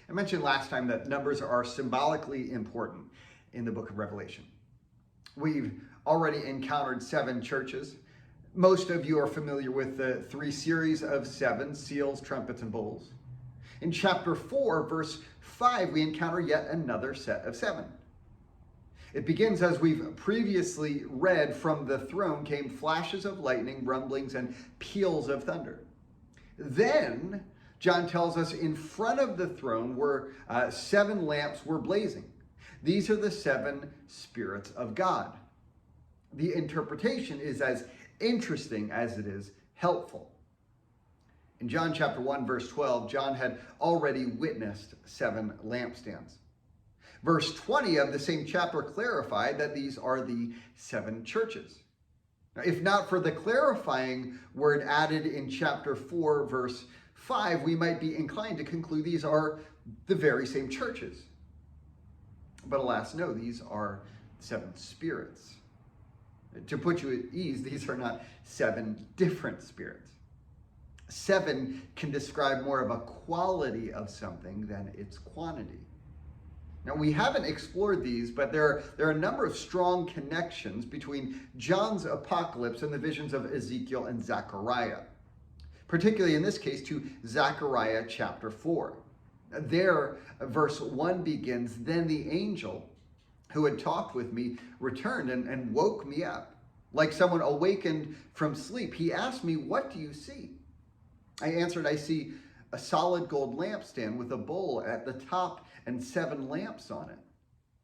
I mentioned last time that numbers are symbolically important in the book of Revelation. We've already encountered 7 churches. Most of you are familiar with the 3 series of 7, seals, trumpets, and bowls. In chapter 4, verse 5, we encounter yet another set of 7. It begins as we've previously read, from the throne came flashes of lightning, rumblings, and peals of thunder. Then John tells us in front of the throne were 7 lamps were blazing. These are the 7 spirits of God. The interpretation is as interesting as it is helpful. In John chapter 1, verse 12, John had already witnessed 7 lampstands. Verse 20 of the same chapter clarified that these are the 7 churches. Now, if not for the clarifying word added in chapter 4, verse 5, we might be inclined to conclude these are the very same churches. But alas, no, these are 7 spirits. To put you at ease, these are not 7 different spirits. 7 can describe more of a quality of something than its quantity. Now, we haven't explored these, but there are a number of strong connections between John's apocalypse and the visions of Ezekiel and Zechariah, particularly in this case to Zechariah chapter 4. There, verse 1 begins, "Then the angel who had talked with me returned and woke me up. Like someone awakened from sleep, he asked me, 'What do you see?' I answered, 'I see a solid gold lampstand with a bowl at the top and 7 lamps on it,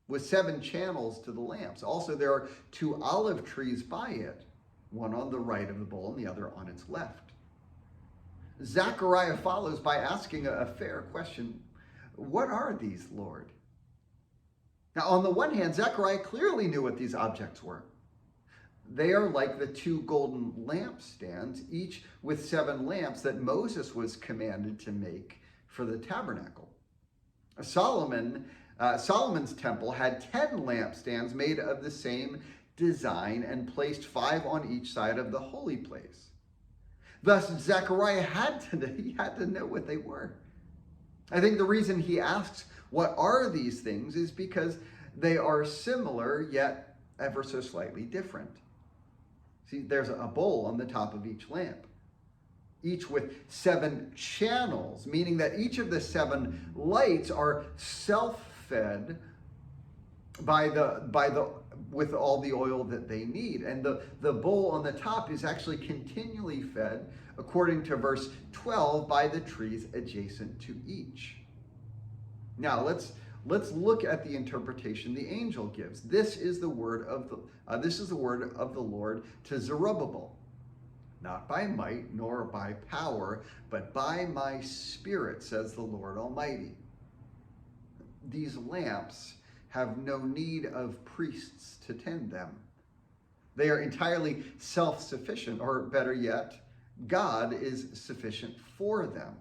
with 7 channels to the lamps. Also, there are 2 olive trees by it, one on the right of the bowl and the other on its left.'" Zechariah follows by asking a fair question. "What are these, Lord?" Now, on the one hand, Zechariah clearly knew what these objects were. They are like the 2 golden lampstands, each with 7 lamps that Moses was commanded to make for the tabernacle. Solomon's temple had 10 lampstands made of the same design and placed 5 on each side of the holy place. Thus, Zechariah had to know what they were. I think the reason he asks, "What are these things?" is because they are similar, yet ever so slightly different. See, there's a bowl on the top of each lamp, each with 7 channels, meaning that each of the 7 lights are self-fed with all the oil that they need. And the bowl on the top is actually continually fed, according to verse 12, by the trees adjacent to each. Now let's look at the interpretation the angel gives. This is the word of the Lord to Zerubbabel. "Not by might nor by power, but by my Spirit, says the Lord Almighty." These lamps have no need of priests to tend them. They are entirely self-sufficient, or better yet, God is sufficient for them.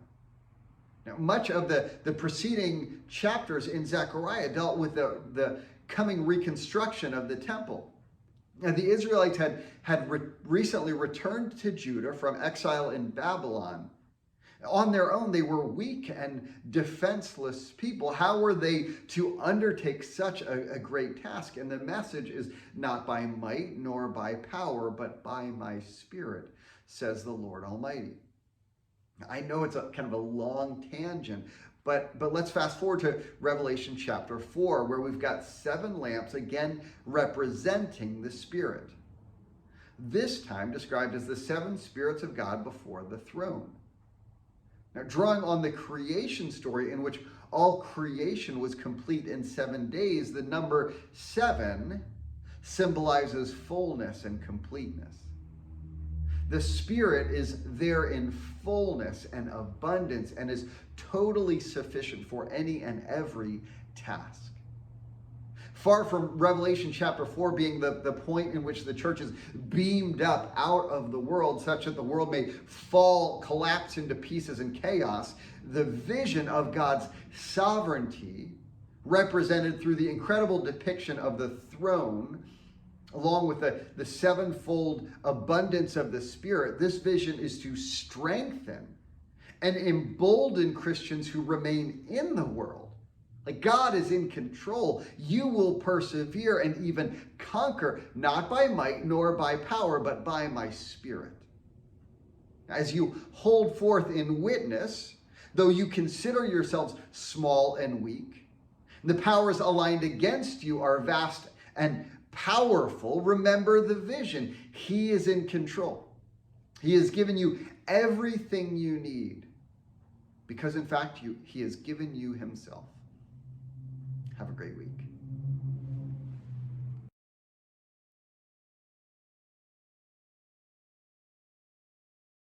Now, much of the preceding chapters in Zechariah dealt with the coming reconstruction of the temple. And the Israelites had recently returned to Judah from exile in Babylon. On their own, they were weak and defenseless people. How were they to undertake such a great task? And the message is, "Not by might nor by power, but by my Spirit, says the Lord Almighty." I know it's a kind of a long tangent, but let's fast forward to Revelation chapter 4, where we've got 7 lamps, again representing the Spirit. This time described as the 7 spirits of God before the throne. Now, drawing on the creation story in which all creation was complete in 7 days, the number 7 symbolizes fullness and completeness. The Spirit is there in fullness and abundance and is totally sufficient for any and every task. Far from Revelation chapter 4 being the point in which the church is beamed up out of the world such that the world may collapse into pieces and chaos, the vision of God's sovereignty, represented through the incredible depiction of the throne, along with the 7-fold abundance of the Spirit, this vision is to strengthen and embolden Christians who remain in the world. Like God is in control. You will persevere and even conquer, not by might nor by power, but by my Spirit. As you hold forth in witness, though you consider yourselves small and weak, the powers aligned against you are vast and powerful. Remember the vision. He is in control. He has given you everything you need because, in fact, He has given you Himself. Have a great week.